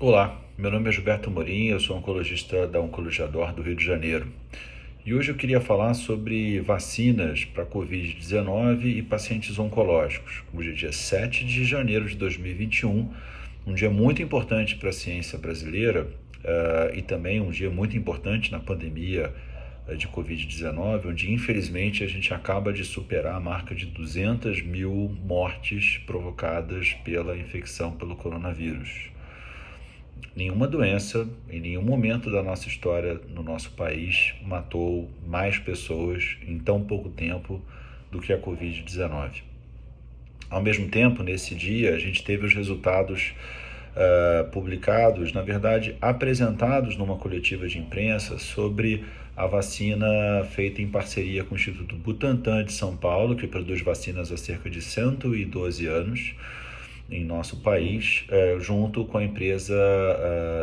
Olá, meu nome é Gilberto Morim, eu sou oncologista da Oncologia Dor do Rio de Janeiro. E hoje eu queria falar sobre vacinas para Covid-19 e pacientes oncológicos. Hoje é dia 7 de janeiro de 2021, um dia muito importante para a ciência brasileira e também um dia muito importante na pandemia de Covid-19, onde infelizmente a gente acaba de superar a marca de 200 mil mortes provocadas pela infecção pelo coronavírus. Nenhuma doença, em nenhum momento da nossa história no nosso país, matou mais pessoas em tão pouco tempo do que a Covid-19. Ao mesmo tempo, nesse dia, a gente teve os resultados publicados, na verdade, apresentados numa coletiva de imprensa sobre a vacina feita em parceria com o Instituto Butantan de São Paulo, que produz vacinas há cerca de 112 anos, em nosso país, junto com a empresa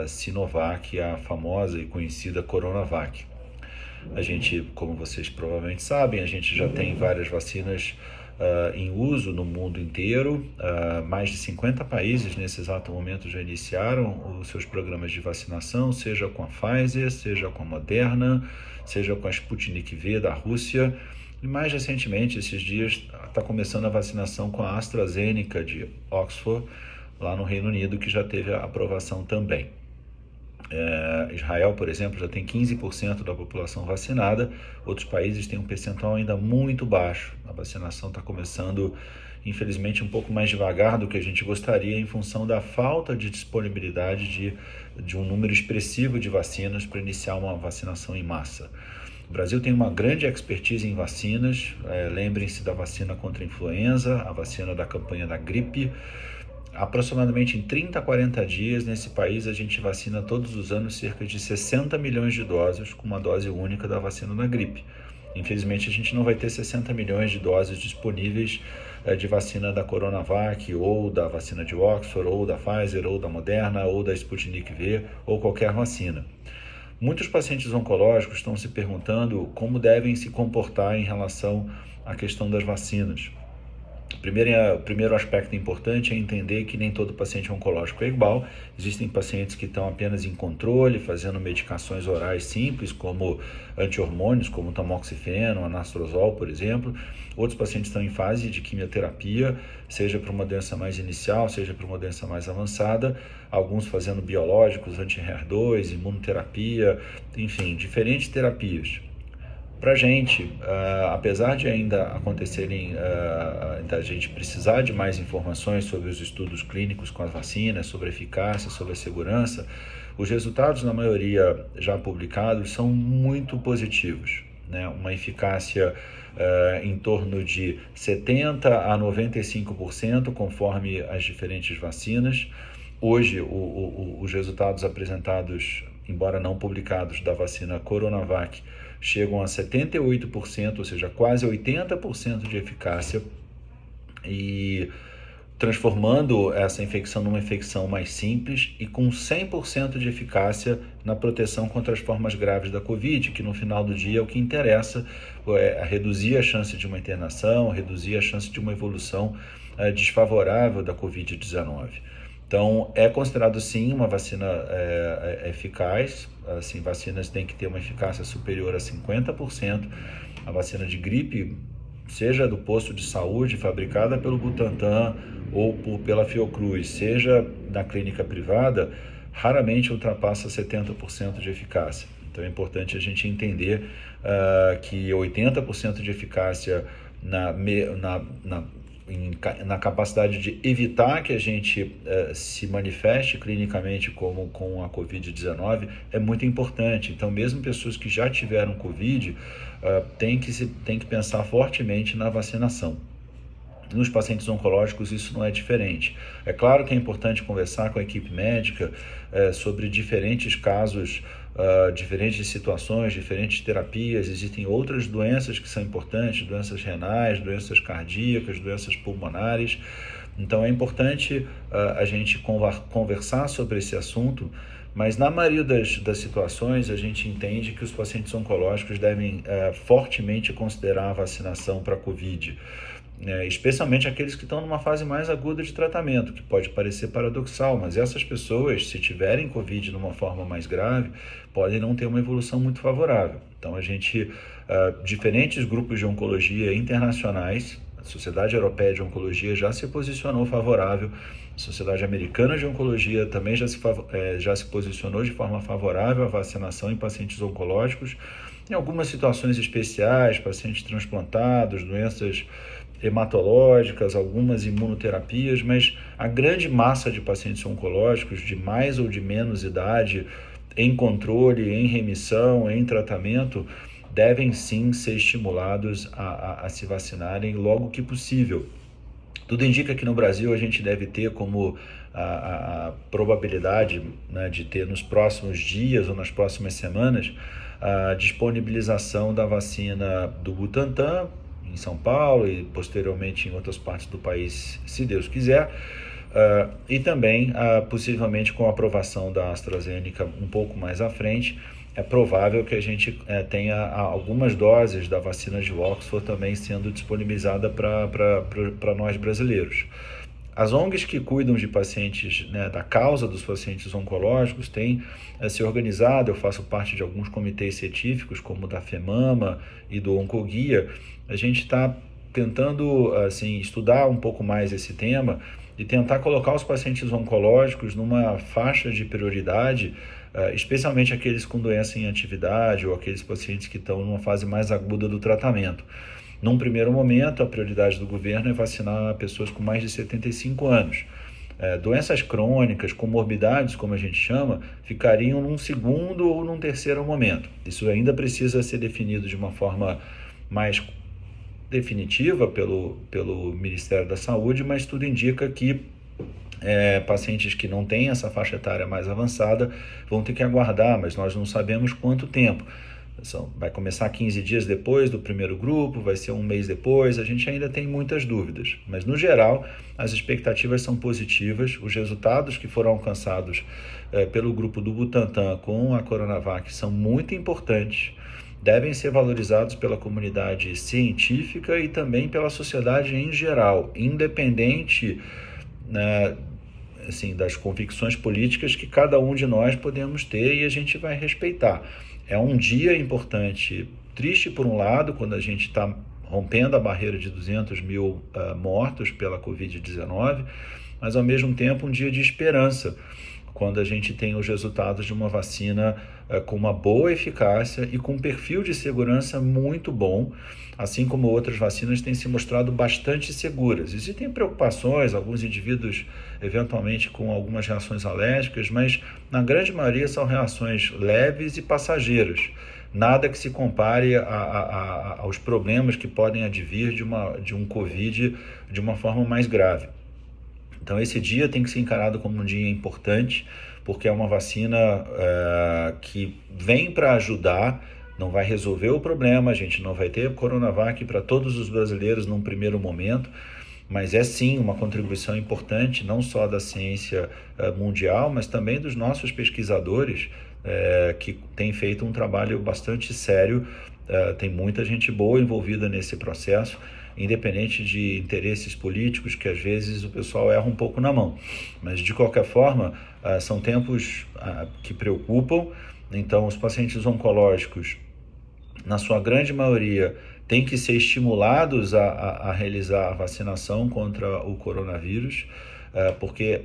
Sinovac, a famosa e conhecida Coronavac. A gente, como vocês provavelmente sabem, a gente já tem várias vacinas em uso no mundo inteiro. Mais de 50 países nesse exato momento já iniciaram os seus programas de vacinação, seja com a Pfizer, seja com a Moderna, seja com a Sputnik V da Rússia. E mais recentemente, esses dias, está começando a vacinação com a AstraZeneca de Oxford, lá no Reino Unido, que já teve a aprovação também. Israel, por exemplo, já tem 15% da população vacinada, outros países têm um percentual ainda muito baixo. A vacinação está começando, infelizmente, um pouco mais devagar do que a gente gostaria, em função da falta de disponibilidade de um número expressivo de vacinas para iniciar uma vacinação em massa. O Brasil tem uma grande expertise em vacinas, lembrem-se da vacina contra a influenza, a vacina da campanha da gripe. Aproximadamente em 30 a 40 dias, nesse país, a gente vacina todos os anos cerca de 60 milhões de doses com uma dose única da vacina da gripe. Infelizmente, a gente não vai ter 60 milhões de doses disponíveis de vacina da Coronavac, ou da vacina de Oxford, ou da Pfizer, ou da Moderna, ou da Sputnik V, ou qualquer vacina. Muitos pacientes oncológicos estão se perguntando como devem se comportar em relação à questão das vacinas. O primeiro aspecto importante é entender que nem todo paciente oncológico é igual. Existem pacientes que estão apenas em controle, fazendo medicações orais simples, como anti-hormônios, como tamoxifeno, anastrozol, por exemplo. Outros pacientes estão em fase de quimioterapia, seja para uma doença mais inicial, seja para uma doença mais avançada. Alguns fazendo biológicos, anti-HER2, imunoterapia, enfim, diferentes terapias. Para a gente, apesar de ainda acontecerem, da gente precisar de mais informações sobre os estudos clínicos com as vacinas, sobre a eficácia, sobre a segurança, os resultados, na maioria já publicados, são muito positivos, né? Uma eficácia em torno de 70% a 95%, conforme as diferentes vacinas. Hoje, os resultados apresentados, embora não publicados, da vacina Coronavac chegam a 78%, ou seja, quase 80% de eficácia, e transformando essa infecção numa infecção mais simples e com 100% de eficácia na proteção contra as formas graves da Covid, que no final do dia é o que interessa, é reduzir a chance de uma internação, reduzir a chance de uma evolução desfavorável da Covid-19. Então, é considerado sim uma vacina eficaz. Assim, vacinas têm que ter uma eficácia superior a 50%. A vacina de gripe, seja do posto de saúde fabricada pelo Butantan ou pela Fiocruz, seja na clínica privada, raramente ultrapassa 70% de eficácia. Então é importante a gente entender que 80% de eficácia na capacidade de evitar que a gente se manifeste clinicamente como com a Covid-19 é muito importante. Então, mesmo pessoas que já tiveram Covid têm que pensar fortemente na vacinação. Nos pacientes oncológicos isso não é diferente. É claro que é importante conversar com a equipe médica sobre diferentes casos, diferentes situações, diferentes terapias. Existem outras doenças que são importantes, doenças renais, doenças cardíacas, doenças pulmonares. Então é importante a gente conversar sobre esse assunto, mas na maioria das situações a gente entende que os pacientes oncológicos devem fortemente considerar a vacinação para a Covid. especialmente aqueles que estão numa fase mais aguda de tratamento, que pode parecer paradoxal, mas essas pessoas, se tiverem Covid de uma forma mais grave, podem não ter uma evolução muito favorável. Então, diferentes grupos de oncologia internacionais, a Sociedade Europeia de Oncologia já se posicionou favorável, a Sociedade Americana de Oncologia também já se posicionou de forma favorável à vacinação em pacientes oncológicos. Em algumas situações especiais, pacientes transplantados, doenças hematológicas, algumas imunoterapias, mas a grande massa de pacientes oncológicos de mais ou de menos idade, em controle, em remissão, em tratamento, devem sim ser estimulados a se vacinarem logo que possível. Tudo indica que no Brasil a gente deve ter como a probabilidade, né, de ter nos próximos dias ou nas próximas semanas a disponibilização da vacina do Butantan, em São Paulo e posteriormente em outras partes do país, se Deus quiser, e também possivelmente com a aprovação da AstraZeneca um pouco mais à frente. É provável que a gente tenha algumas doses da vacina de Oxford também sendo disponibilizada para nós brasileiros. As ONGs que cuidam de pacientes, né, da causa dos pacientes oncológicos têm se organizado. Eu faço parte de alguns comitês científicos, como o da FEMAMA e do Oncoguia. A gente está tentando estudar um pouco mais esse tema e tentar colocar os pacientes oncológicos numa faixa de prioridade, especialmente aqueles com doença em atividade ou aqueles pacientes que estão numa fase mais aguda do tratamento. Num primeiro momento, a prioridade do governo é vacinar pessoas com mais de 75 anos. Doenças crônicas, comorbidades, como a gente chama, ficariam num segundo ou num terceiro momento. Isso ainda precisa ser definido de uma forma mais definitiva pelo Ministério da Saúde, mas tudo indica que pacientes que não têm essa faixa etária mais avançada vão ter que aguardar, mas nós não sabemos quanto tempo. Vai começar 15 dias depois do primeiro grupo, vai ser um mês depois, a gente ainda tem muitas dúvidas. Mas, no geral, as expectativas são positivas. Os resultados que foram alcançados pelo grupo do Butantan com a Coronavac são muito importantes, devem ser valorizados pela comunidade científica e também pela sociedade em geral, independente, né, das convicções políticas que cada um de nós podemos ter, e a gente vai respeitar. É um dia importante, triste por um lado, quando a gente está rompendo a barreira de 200 mil mortos pela Covid-19, mas ao mesmo tempo um dia de esperança, quando a gente tem os resultados de uma vacina com uma boa eficácia e com um perfil de segurança muito bom, assim como outras vacinas têm se mostrado bastante seguras. Existem preocupações, alguns indivíduos eventualmente com algumas reações alérgicas, mas na grande maioria são reações leves e passageiras. Nada que se compare aos problemas que podem advir de um Covid de uma forma mais grave. Então, esse dia tem que ser encarado como um dia importante, porque é uma vacina que vem para ajudar, não vai resolver o problema. A gente não vai ter Coronavac para todos os brasileiros num primeiro momento, mas é sim uma contribuição importante, não só da ciência mundial, mas também dos nossos pesquisadores, que têm feito um trabalho bastante sério. Tem muita gente boa envolvida nesse processo, independente de interesses políticos, que às vezes o pessoal erra um pouco na mão. Mas, de qualquer forma, são tempos que preocupam. Então, os pacientes oncológicos, na sua grande maioria, têm que ser estimulados a realizar a vacinação contra o coronavírus, porque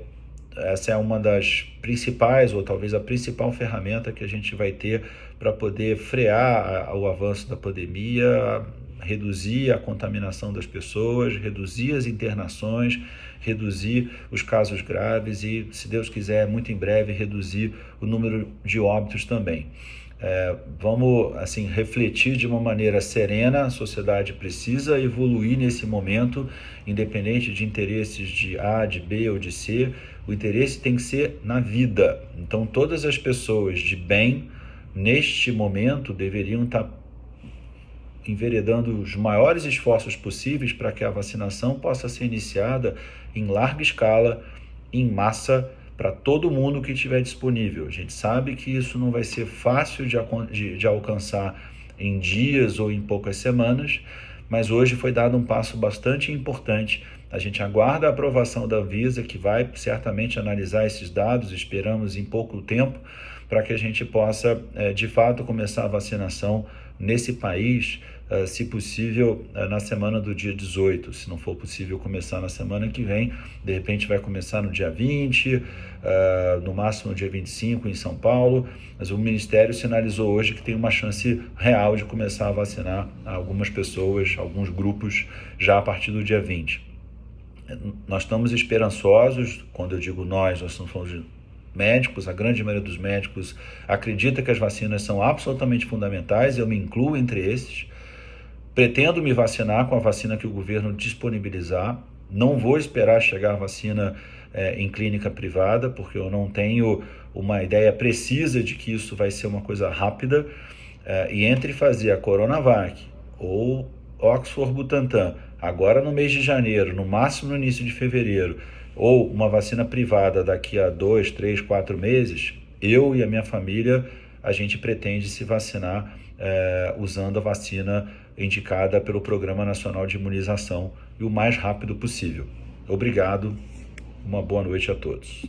essa é uma das principais, ou talvez a principal ferramenta que a gente vai ter para poder frear o avanço da pandemia, reduzir a contaminação das pessoas, reduzir as internações, reduzir os casos graves e, se Deus quiser, muito em breve, reduzir o número de óbitos também. Vamos refletir de uma maneira serena. A sociedade precisa evoluir nesse momento, independente de interesses de A, de B ou de C. O interesse tem que ser na vida. Então, todas as pessoas de bem, neste momento, deveriam estar enveredando os maiores esforços possíveis para que a vacinação possa ser iniciada em larga escala, em massa, para todo mundo que estiver disponível. A gente sabe que isso não vai ser fácil de alcançar em dias ou em poucas semanas, mas hoje foi dado um passo bastante importante. A gente aguarda a aprovação da Anvisa, que vai certamente analisar esses dados, esperamos em pouco tempo, para que a gente possa, de fato, começar a vacinação nesse país, se possível, na semana do dia 18. Se não for possível começar na semana que vem, de repente vai começar no dia 20, no máximo no dia 25 em São Paulo, mas o Ministério sinalizou hoje que tem uma chance real de começar a vacinar algumas pessoas, alguns grupos, já a partir do dia 20. Nós estamos esperançosos, quando eu digo nós estamos falando de médicos, a grande maioria dos médicos acredita que as vacinas são absolutamente fundamentais, eu me incluo entre esses. Pretendo me vacinar com a vacina que o governo disponibilizar, não vou esperar chegar a vacina em clínica privada, porque eu não tenho uma ideia precisa de que isso vai ser uma coisa rápida, e entre fazer a Coronavac ou Oxford Butantan, agora no mês de janeiro, no máximo no início de fevereiro, ou uma vacina privada daqui a 2, 3, 4 meses, eu e a minha família, a gente pretende se vacinar usando a vacina indicada pelo Programa Nacional de Imunização e o mais rápido possível. Obrigado, uma boa noite a todos.